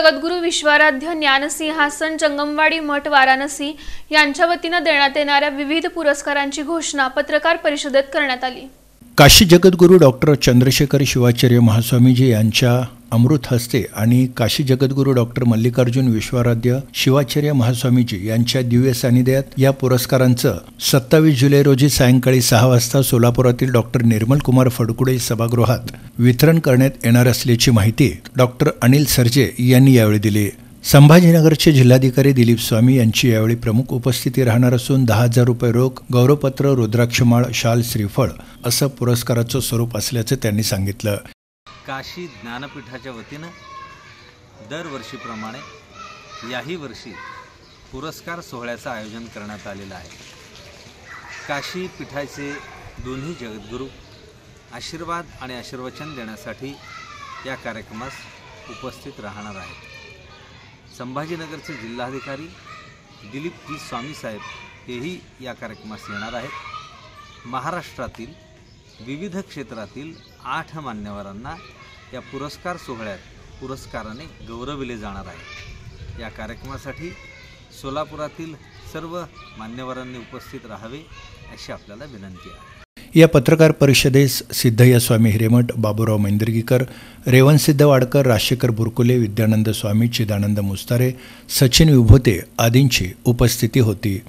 जगद्गुरू विश्वाराध्य ज्ञानसिंहासन जंगमवाडी मठ वाराणसी यांच्या वतीने देण्यात येणाऱ्या विविध पुरस्कारांची घोषणा पत्रकार परिषदेत करण्यात आली। काशी जगद्गुरू डॉक्टर चंद्रशेखर शिवाचार्य महास्वामीजी यांच्या अमृत हस्ते आणि काशी जगद्गुरू डॉक्टर मल्लिकार्जुन विश्वाराध्य शिवाचार्य महास्वामीजी यांच्या दिव्य सानिध्यात या पुरस्कारांचं 27 जुलै रोजी सायंकाळी 6 वाजता सोलापुरातील डॉक्टर निर्मल कुमार फडकुडे सभागृहात वितरण करण्यात येणार असल्याची माहिती डॉक्टर अनिल सरजे यांनी यावेळी दिली। संभाजीनगरचे जिल्हाधिकारी दिलीप स्वामी यांची यावेळी प्रमुख उपस्थिती राहणार असून 10,000 रुपये रोख, गौरवपत्र, रुद्राक्षमाळ, शाल, श्रीफळ असं पुरस्काराचं स्वरूप असल्याचं त्यांनी सांगितलं। काशी ज्ञानपीठाच्या वतीनं दरवर्षीप्रमाणे याही वर्षी पुरस्कार सोहळ्याचं आयोजन करण्यात आलेलं आहे। काशी पीठाचे दोन्ही जगद्गुरू आशीर्वाद आणि आशीर्वचन देण्यासाठी या कार्यक्रमास उपस्थित राहणार आहेत। संभाजीनगरचे जिल्हाधिकारी दिलीप जी स्वामी साहेब हेही या कार्यक्रमास येणार आहेत। महाराष्ट्रातील विविध क्षेत्रातील 8 मान्यवरांना या पुरस्कार सोहळ्यात पुरस्काराने गौरविले जाणार आहे। या कार्यक्रमासाठी सोलापुरातील सर्व मान्यवरांनी उपस्थित राहावे अशी आपल्याला विनंती आहे। या पत्रकार परिषदेस सिद्धय्या स्वामी हिरेमठ, बाबूराव मैंदर्गीकर, रेवणसिद्ध वाडकर, राजशेखर बुरकुले, विद्यानंद स्वामी, चिदानंद मुस्तारे, सचिन विभूते आदींची उपस्थिती होती।